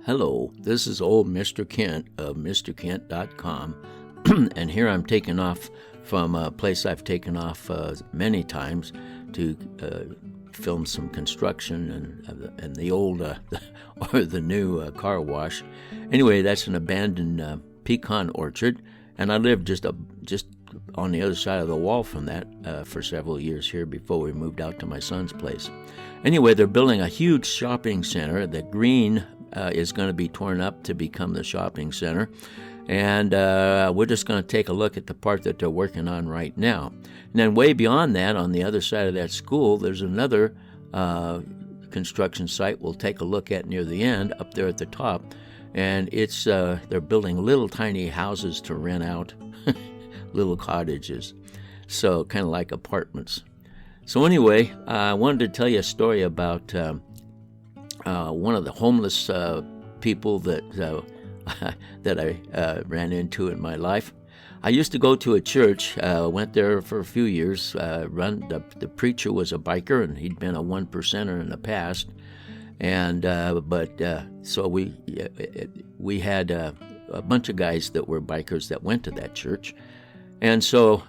Hello, this is old Mr. Kent of MrKent.com, and here I'm taking off from a place I've taken off many times to film some construction and the old or the new car wash. Anyway, that's an abandoned pecan orchard, and I lived just on the other side of the wall from that for several years here before we moved out to my son's place. Anyway, they're building a huge shopping center. The green is going to be torn up to become the shopping center, and we're just going to take a look at the part that they're working on right now. And then way beyond that, on the other side of that school, there's another construction site we'll take a look at near the end, up there at the top, and it's they're building little tiny houses to rent out, little cottages, so kind of like apartments. So anyway, I wanted to tell you a story about one of the homeless people that I ran into in my life. I used to go to a church, went there for a few years. The preacher was a biker, and he'd been a one percenter in the past. And so we had a bunch of guys that were bikers that went to that church. And so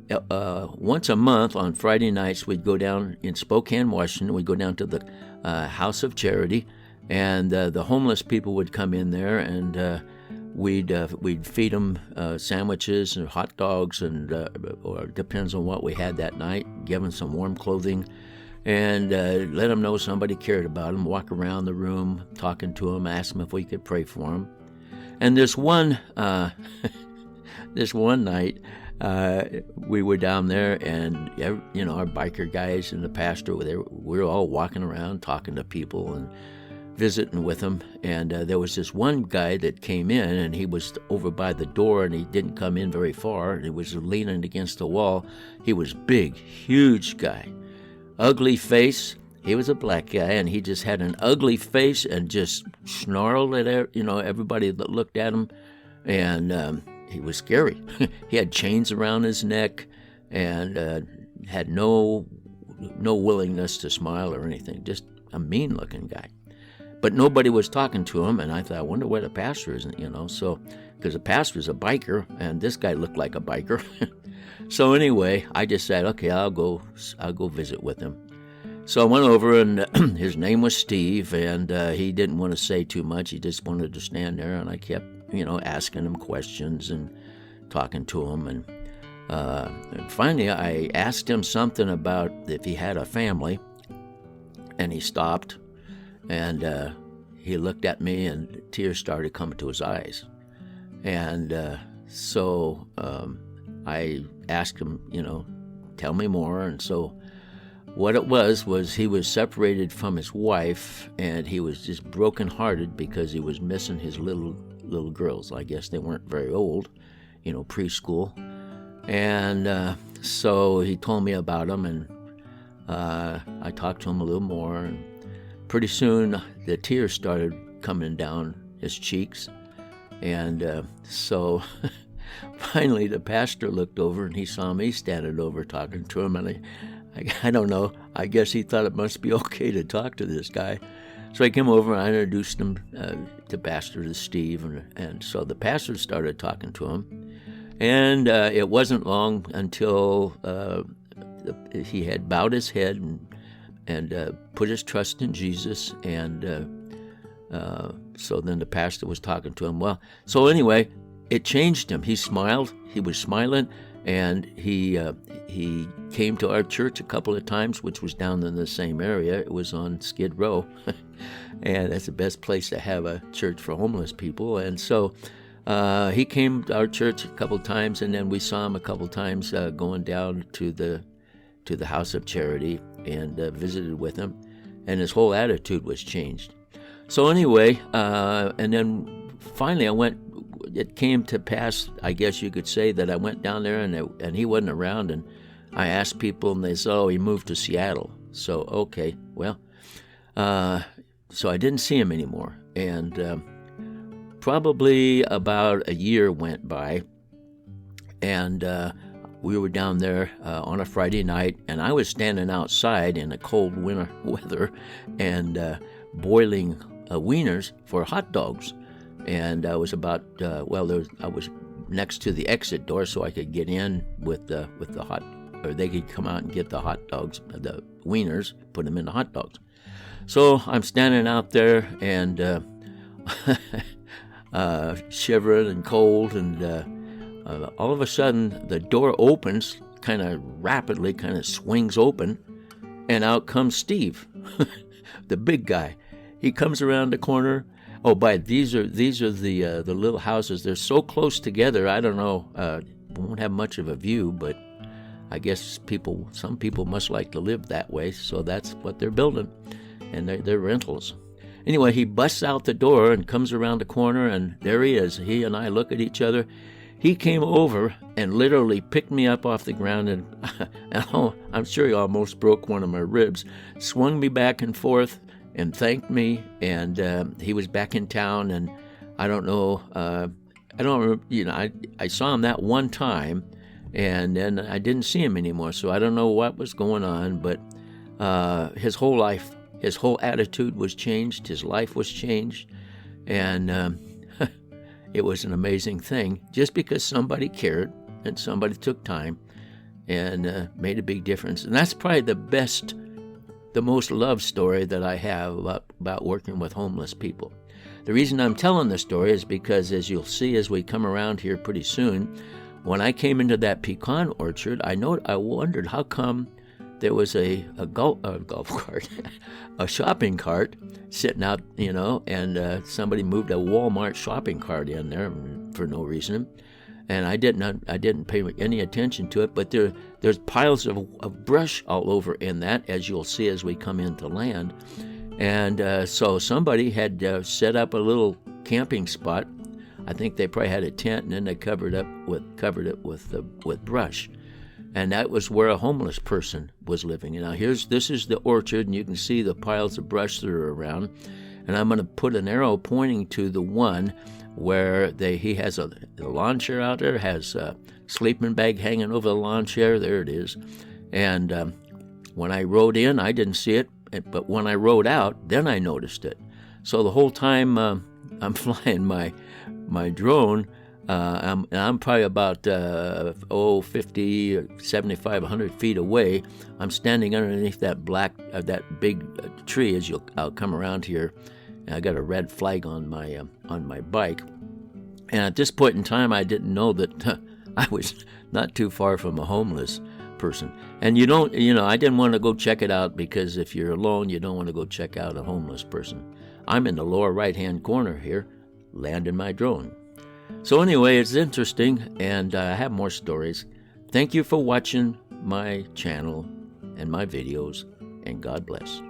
once a month on Friday nights, we'd go down in Spokane, Washington. We'd go down to the House of Charity, and the homeless people would come in there, and we'd feed them sandwiches and hot dogs, and or it depends on what we had that night. Give them some warm clothing, and let them know somebody cared about them. Walk around the room, talking to them, ask them if we could pray for them. And this one night, we were down there, and our biker guys and the pastor were there. We were all walking around talking to people and visiting with them, and there was this one guy that came in, and he was over by the door, and he didn't come in very far, and he was leaning against the wall. He was big, huge guy, ugly face. He was a black guy, and he just had an ugly face and just snarled at everybody that looked at him, and he was scary. He had chains around his neck, and had no willingness to smile or anything. Just a mean-looking guy. But nobody was talking to him, and I thought, I wonder where the pastor is, so, because the pastor's a biker, and this guy looked like a biker. So anyway, I just said, okay, I'll go visit with him. So I went over, and his name was Steve, and he didn't want to say too much. He just wanted to stand there, and I kept asking him questions and talking to him. And finally, I asked him something about if he had a family, and he stopped, and he looked at me, and tears started coming to his eyes. And so I asked him, tell me more. And so what it was he was separated from his wife, and he was just brokenhearted because he was missing his little girls. I guess they weren't very old, preschool. And so he told me about them, and I talked to him a little more, and pretty soon the tears started coming down his cheeks. And so finally the pastor looked over, and he saw me standing over talking to him, and I don't know, I guess he thought it must be okay to talk to this guy. So I came over, and I introduced him to Pastor Steve, and so the pastor started talking to him. And it wasn't long until he had bowed his head and put his trust in Jesus, and so then the pastor was talking to him. Well, so anyway, it changed him. He smiled. He was smiling, and he came to our church a couple of times, which was down in the same area. It was on Skid Row, and that's the best place to have a church for homeless people. And so he came to our church a couple of times, and then we saw him a couple of times going down to the House of Charity and visited with him, and his whole attitude was changed. So anyway, and then finally it came to pass, I guess you could say, that I went down there, and he wasn't around, and I asked people, and they said, oh, he moved to Seattle. So, okay, well, so I didn't see him anymore. And probably about a year went by, and we were down there on a Friday night, and I was standing outside in the cold winter weather, and boiling wieners for hot dogs. And I was about, I was next to the exit door so I could get in with the hot, or they could come out and get the hot dogs, the wieners, put them in the hot dogs. So I'm standing out there and shivering and cold, and all of a sudden the door opens, kind of rapidly, kind of swings open, and out comes Steve, the big guy. He comes around the corner. Oh, these are the little houses. They're so close together. I don't know. Won't have much of a view, but I guess some people must like to live that way. So that's what they're building, and they're rentals. Anyway, he busts out the door and comes around the corner, and there he is. He and I look at each other. He came over and literally picked me up off the ground, and I'm sure he almost broke one of my ribs. Swung me back and forth and thanked me, and he was back in town, and I don't know, I saw him that one time, and then I didn't see him anymore, so I don't know what was going on, but his whole life, his whole attitude was changed, his life was changed, and it was an amazing thing, just because somebody cared, and somebody took time, and made a big difference. And that's probably the most loved story that I have about working with homeless people. The reason I'm telling this story is because, as you'll see as we come around here pretty soon, when I came into that pecan orchard, I wondered how come there was a golf cart, a shopping cart sitting out, and somebody moved a Walmart shopping cart in there for no reason. And I didn't pay any attention to it, but there's piles of brush all over in that, as you'll see as we come into land. And so somebody had set up a little camping spot. I think they probably had a tent, and then they covered it with brush. And that was where a homeless person was living. And now this is the orchard, and you can see the piles of brush that are around. And I'm going to put an arrow pointing to the one where he has the lawn chair out there, has a sleeping bag hanging over the lawn chair. There it is. And when I rode in, I didn't see it, but when I rode out, then I noticed it. So the whole time I'm flying my drone, I'm probably about 50, 75, 100 feet away. I'm standing underneath that big tree. I'll come around here. I got a red flag on my bike, and at this point in time, I didn't know that I was not too far from a homeless person. And I didn't want to go check it out, because if you're alone, you don't want to go check out a homeless person. I'm in the lower right-hand corner here, landing my drone. So anyway, it's interesting, and I have more stories. Thank you for watching my channel and my videos, and God bless.